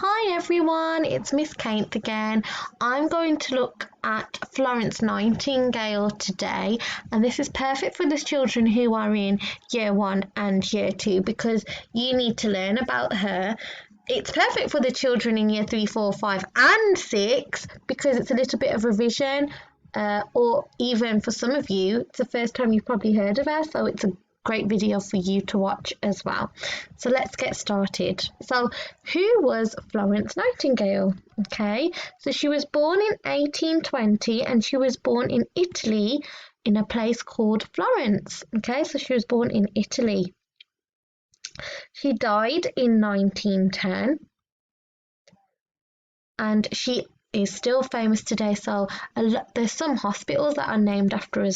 Hi everyone, it's Miss Kate again. I'm going to look at Florence Nightingale today, and this is perfect for the children who are in year 1 and year 2 because you need to learn about her. It's perfect for the children in year 3, 4, 5 and 6 because it's a little bit of revision, or even for some of you, it's the first time you've probably heard of her, so it's a great video for you to watch as well. So let's get started. So who was Florence Nightingale? Okay, so she was born in 1820 and she was born in Italy in a place called Florence. Okay, so she was born in Italy. She died in 1910 and she is still famous today, so there's some hospitals that are named after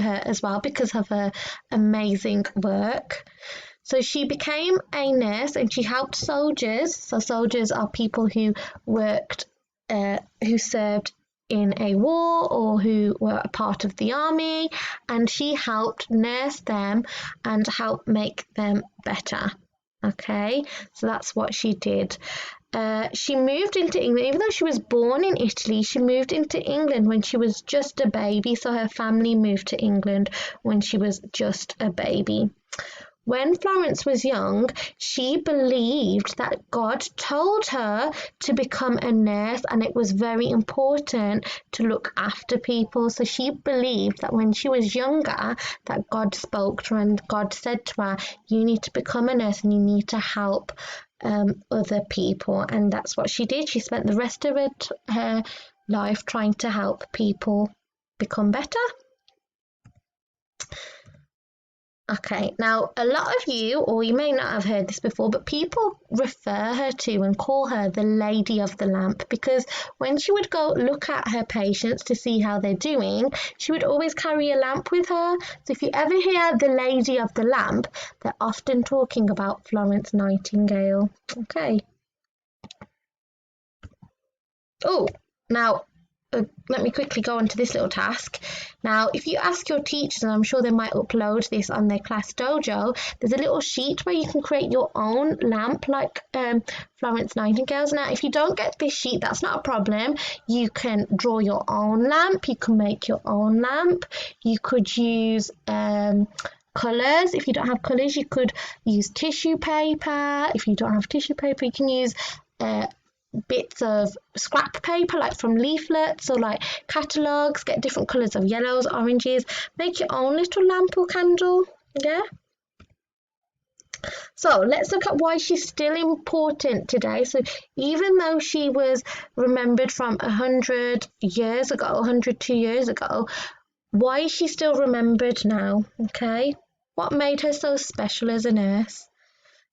her as well because of her amazing work. So she became a nurse and she helped soldiers. So soldiers are people who worked, who served in a war or who were a part of the army, and she helped nurse them and help make them better. Okay, so that's what she did. She moved into England, even though she was born in Italy, she moved into England when she was just a baby. So her family moved to England when she was just a baby. When Florence was young, she believed that God told her to become a nurse and it was very important to look after people. So she believed that when she was younger, that God spoke to her and God said to her, you need to become a nurse and you need to help other people. And that's what she did. She spent the rest of her life trying to help people become better. Okay, now a lot of you, or you may not have heard this before, but people refer her to and call her the Lady of the Lamp because when she would go look at her patients to see how they're doing, she would always carry a lamp with her. So if you ever hear the Lady of the Lamp, they're often talking about Florence Nightingale. Okay. Oh, now let me quickly go on to this little task. Now, if you ask your teachers, and I'm sure they might upload this on their class dojo, there's a little sheet where you can create your own lamp like Florence Nightingale's. Now, if you don't get this sheet, that's not a problem. You can draw your own lamp. You can make your own lamp. You could use colours. If you don't have colours, you could use tissue paper. If you don't have tissue paper, you can use bits of scrap paper like from leaflets or like catalogues. Get different colours of yellows, oranges, make your own little lamp or candle. Yeah, so let's look at why she's still important today. So even though she was remembered from 100 years ago, 102 years ago, why is she still remembered now? Okay, what made her so special as a nurse?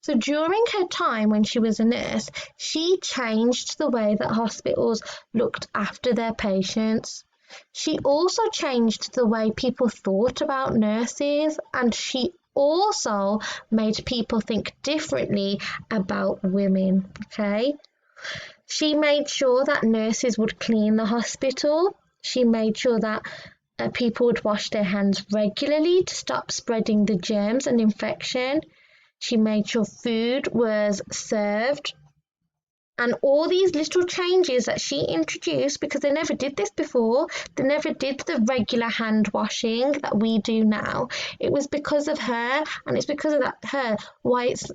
So during her time when she was a nurse, she changed the way that hospitals looked after their patients. She also changed the way people thought about nurses, and she also made people think differently about women. Okay? She made sure that nurses would clean the hospital. She made sure that people would wash their hands regularly to stop spreading the germs and infection. She made sure food was served, and all these little changes that she introduced, because they never did this before, they never did the regular hand washing that we do now. It was because of her, and it's because of her why it's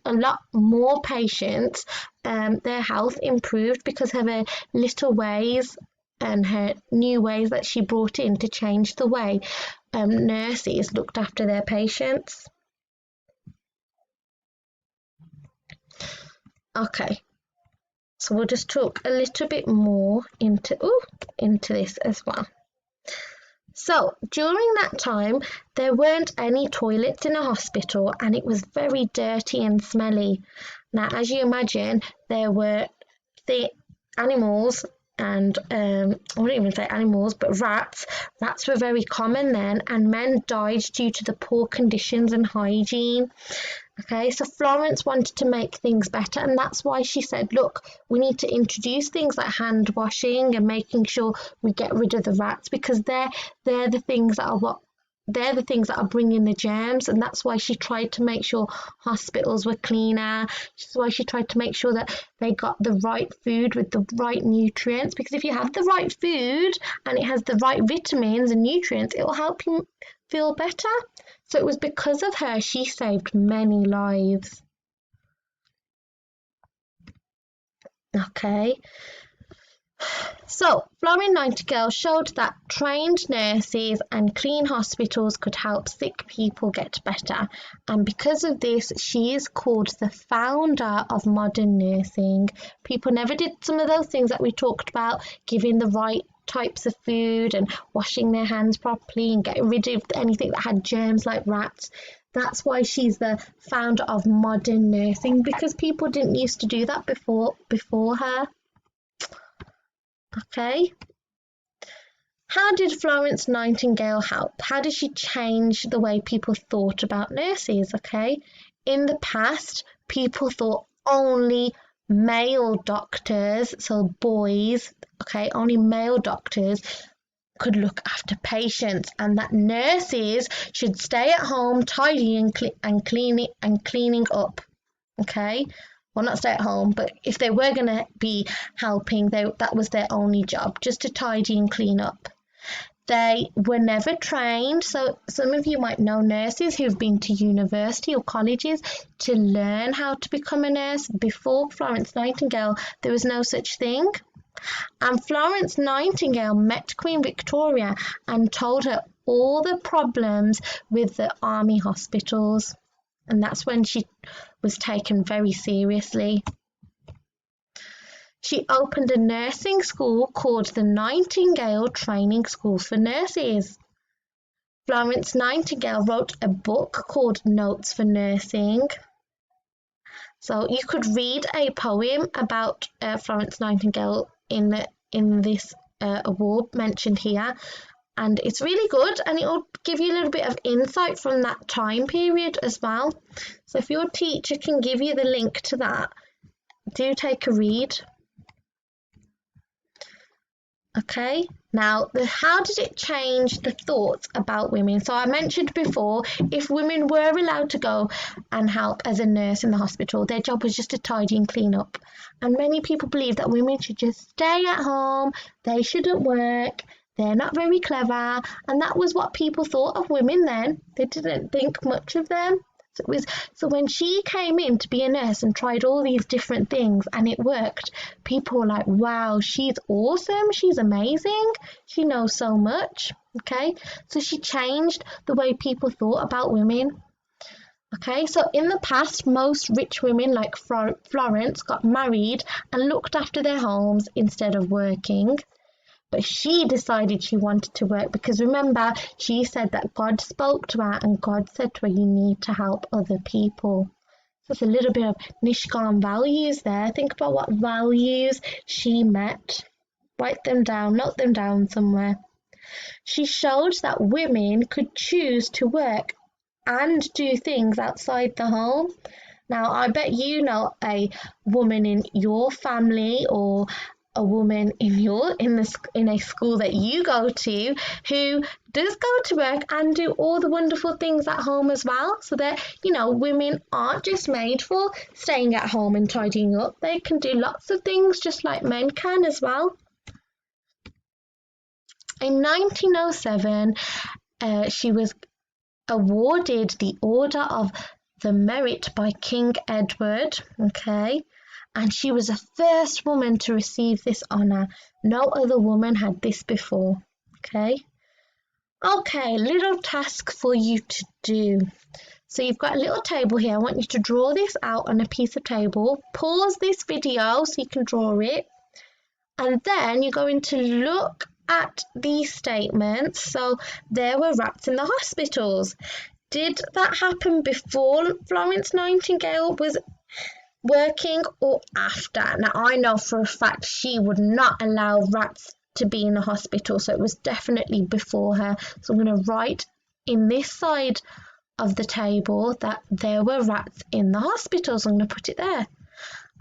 a lot more patients, their health improved because of her little ways and her new ways that she brought in to change the way nurses looked after their patients. Okay, so we'll just talk a little bit more into this as well. So during that time, there weren't any toilets in a hospital and it was very dirty and smelly. Now, as you imagine, there were the animals and I wouldn't even say animals, but rats. Rats were very common then, and men died due to the poor conditions and hygiene. Okay, so Florence wanted to make things better, and that's why she said, look, we need to introduce things like hand washing and making sure we get rid of the rats, because they're the things that are what they're the things that are bringing the germs, and that's why she tried to make sure hospitals were cleaner. That's why she tried to make sure that they got the right food with the right nutrients, because if you have the right food and it has the right vitamins and nutrients, it will help you feel better. So it was because of her she saved many lives. Okay. So, Florence Nightingale showed that trained nurses and clean hospitals could help sick people get better, and because of this, she is called the founder of modern nursing. People never did some of those things that we talked about, giving the right types of food and washing their hands properly and getting rid of anything that had germs like rats. That's why she's the founder of modern nursing, because people didn't used to do that before her. Okay. How did Florence Nightingale help? How did she change the way people thought about nurses? Okay. In the past, people thought only male doctors, so boys, okay, only male doctors could look after patients, and that nurses should stay at home tidying and cleaning up. Okay. Well, not stay at home, but if they were going to be helping, that was their only job, just to tidy and clean up. They were never trained, so some of you might know nurses who've been to university or colleges to learn how to become a nurse. Before Florence Nightingale, there was no such thing. And Florence Nightingale met Queen Victoria and told her all the problems with the army hospitals. And that's when she was taken very seriously. She opened a nursing school called the Nightingale Training School for Nurses. Florence Nightingale wrote a book called Notes for Nursing. So you could read a poem about Florence Nightingale in this award mentioned here. And it's really good, and it will give you a little bit of insight from that time period as well. So if your teacher can give you the link to that, do take a read. Okay, now how did it change the thoughts about women? So I mentioned before, if women were allowed to go and help as a nurse in the hospital, their job was just to tidy and clean up. And many people believe that women should just stay at home, they shouldn't work, they're not very clever, and that was what people thought of women then. They didn't think much of them. So when she came in to be a nurse and tried all these different things and it worked, people were like, wow, she's awesome, she's amazing, she knows so much. Okay, so she changed the way people thought about women. Okay, so in the past, most rich women like Florence got married and looked after their homes instead of working. But she decided she wanted to work because, remember, she said that God spoke to her and God said to her, you need to help other people. So it's a little bit of Nishkan values there. Think about what values she met. Write them down, note them down somewhere. She showed that women could choose to work and do things outside the home. Now, I bet you know a woman in your family or a woman in a school that you go to who does go to work and do all the wonderful things at home as well. So that, women aren't just made for staying at home and tidying up. They can do lots of things just like men can as well. In 1907, she was awarded the Order of the Merit by King Edward. Okay. And she was the first woman to receive this honour. No other woman had this before. Okay, little task for you to do. So you've got a little table here. I want you to draw this out on a piece of table. Pause this video so you can draw it. And then you're going to look at these statements. So there were rats in the hospitals. Did that happen before Florence Nightingale was working or after? Now, I know for a fact she would not allow rats to be in the hospital, so it was definitely before her. So I'm going to write in this side of the table that there were rats in the hospital, so I'm going to put it there.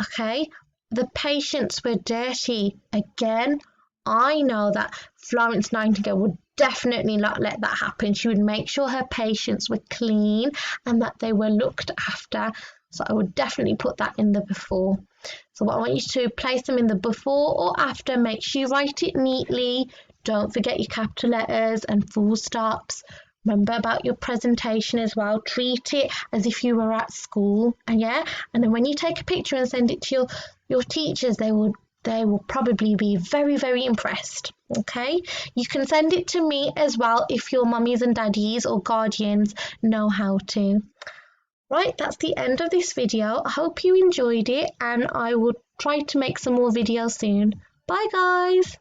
Okay, the patients were dirty. Again, I know that Florence Nightingale would definitely not let that happen. She would make sure her patients were clean and that they were looked after. So I would definitely put that in the before. So what I want you to do, place them in the before or after. Make sure you write it neatly. Don't forget your capital letters and full stops. Remember about your presentation as well. Treat it as if you were at school. And then when you take a picture and send it to your teachers, they will probably be very, very impressed. Okay, you can send it to me as well if your mummies and daddies or guardians know how to. Right, that's the end of this video. I hope you enjoyed it, and I will try to make some more videos soon. Bye guys.